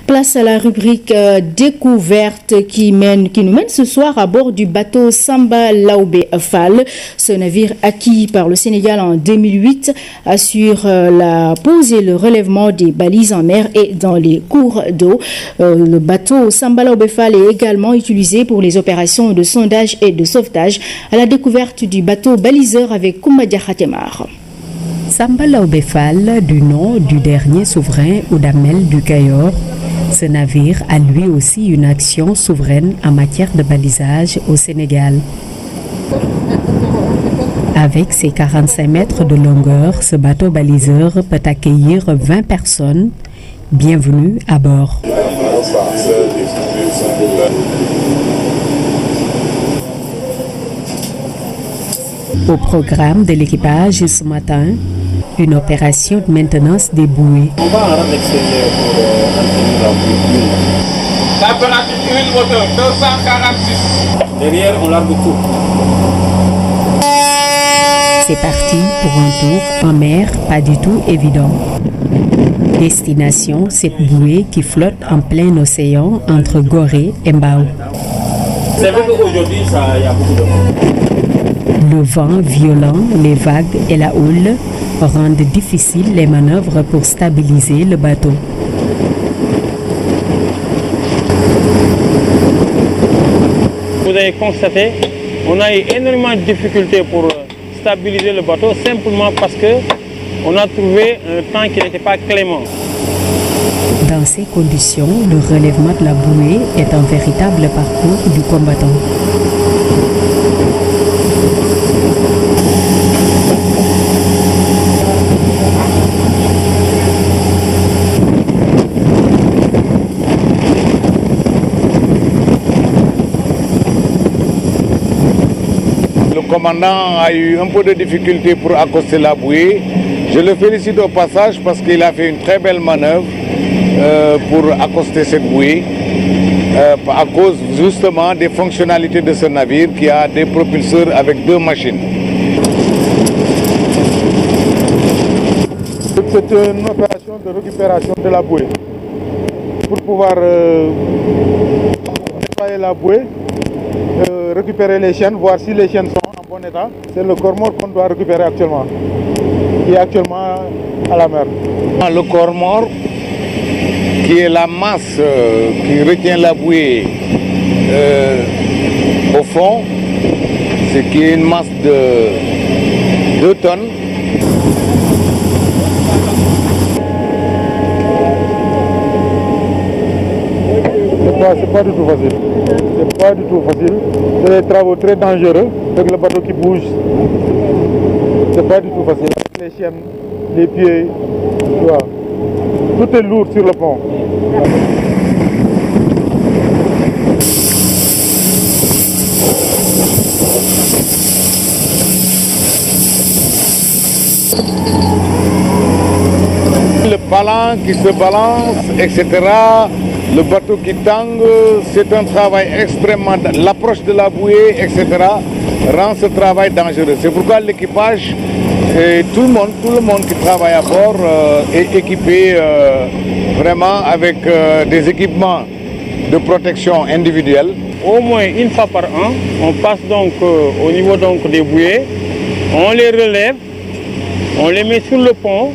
Place à la rubrique découverte qui nous mène ce soir à bord du bateau Samba Laobé Fall. Ce navire acquis par le Sénégal en 2008 assure la pose et le relèvement des balises en mer et dans les cours d'eau. Le bateau Samba Laobé Fall est également utilisé pour les opérations de sondage et de sauvetage. À la découverte du bateau baliseur avec Koumadia Khatemar. Samba Laobé Fall, du nom du dernier souverain Oudamel du Cayor, ce navire a lui aussi une action souveraine en matière de balisage au Sénégal. Avec ses 45 mètres de longueur, ce bateau baliseur peut accueillir 20 personnes. Bienvenue à bord. Au programme de l'équipage ce matin, une opération de maintenance des bouées. On va en rendre extérieur pour maintenir la bouée. Température huile moteur 246. Derrière, on largue tout. C'est parti pour un tour en mer pas du tout évident. Destination, cette bouée qui flotte en plein océan entre Gorée et Mbao. C'est vrai qu'aujourd'hui, il y a beaucoup de monde. Le vent violent, les vagues et la houle rendent difficiles les manœuvres pour stabiliser le bateau. Vous avez constaté, on a eu énormément de difficultés pour stabiliser le bateau simplement parce qu'on a trouvé un temps qui n'était pas clément. Dans ces conditions, le relèvement de la bouée est un véritable parcours du combattant. Le commandant a eu un peu de difficulté pour accoster la bouée. Je le félicite au passage parce qu'il a fait une très belle manœuvre pour accoster cette bouée à cause justement des fonctionnalités de ce navire qui a des propulseurs avec 2 machines. C'est une opération de récupération de la bouée pour pouvoir nettoyer la bouée, récupérer les chaînes, voir si les chaînes sont en bon état. C'est le corps-mort qu'on doit récupérer actuellement, qui est actuellement à la mer. Le corps-mort, qui est la masse qui retient la bouée au fond, c'est qui est une masse de 2 tonnes. C'est pas du tout facile. C'est pas du tout facile. C'est des travaux très dangereux avec le bateau qui bouge. C'est pas du tout facile. Les chaînes, les pieds, tu vois. Tout est lourd sur le pont. Le palan qui se balance, etc. Le bateau qui tangue, c'est un travail extrêmement... L'approche de la bouée, etc. rend ce travail dangereux. C'est pourquoi l'équipage et tout le monde qui travaille à bord est équipé vraiment avec des équipements de protection individuelle. Au moins une fois par an, on passe donc au niveau donc des bouées, on les relève, on les met sur le pont,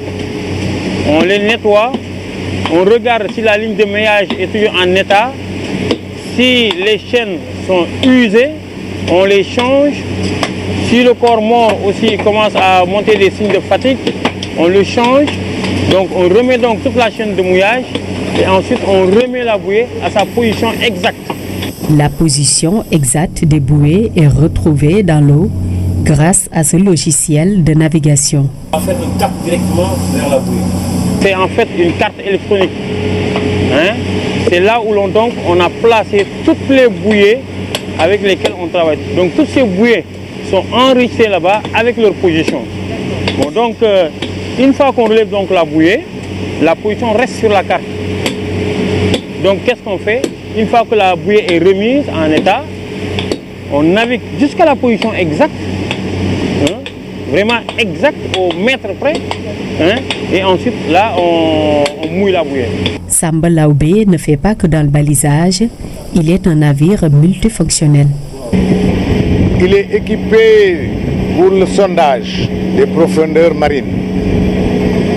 on les nettoie, on regarde si la ligne de maillage est toujours en état, si les chaînes sont usées, on les change. Si le corps mort aussi commence à monter des signes de fatigue, on le change. Donc on remet donc toute la chaîne de mouillage et ensuite on remet la bouée à sa position exacte. La position exacte des bouées est retrouvée dans l'eau grâce à ce logiciel de navigation. On fait une carte directement vers la bouée. C'est en fait une carte électronique. Hein? C'est là où on a placé toutes les bouées avec lesquelles on travaille. Donc toutes ces bouées sont enregistrées là-bas avec leur position. Bon, donc une fois qu'on relève donc la bouée, la position reste sur la carte. Donc qu'est-ce qu'on fait? Une fois que la bouée est remise en état, on navigue jusqu'à la position exacte, vraiment exacte au mètre près, hein, et ensuite là on mouille la bouée. Samba Laobé ne fait pas que dans le balisage, il est un navire multifonctionnel. Il est équipé pour le sondage des profondeurs marines.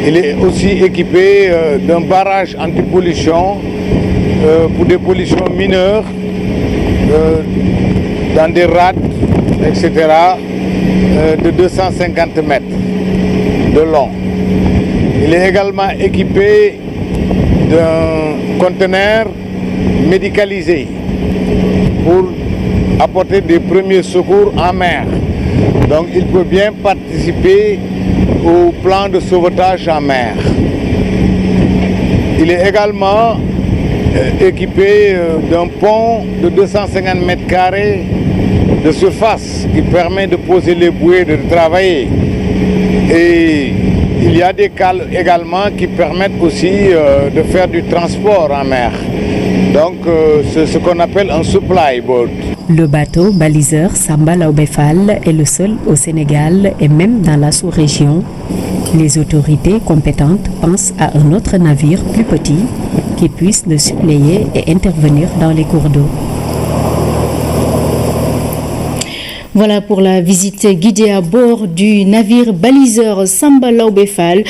Il est aussi équipé d'un barrage anti-pollution pour des pollutions mineures dans des rades, etc., de 250 mètres de long. Il est également équipé d'un conteneur médicalisé pour apporter des premiers secours en mer. Donc il peut bien participer au plan de sauvetage en mer. Il est également équipé d'un pont de 250 mètres carrés de surface qui permet de poser les bouées et de travailler. Et il y a des cales également qui permettent aussi de faire du transport en mer. Donc c'est ce qu'on appelle un supply boat. Le bateau baliseur Samba Laobé Fall est le seul au Sénégal et même dans la sous-région. Les autorités compétentes pensent à un autre navire plus petit qui puisse le suppléer et intervenir dans les cours d'eau. Voilà pour la visite guidée à bord du navire baliseur Samba Laobé Fall.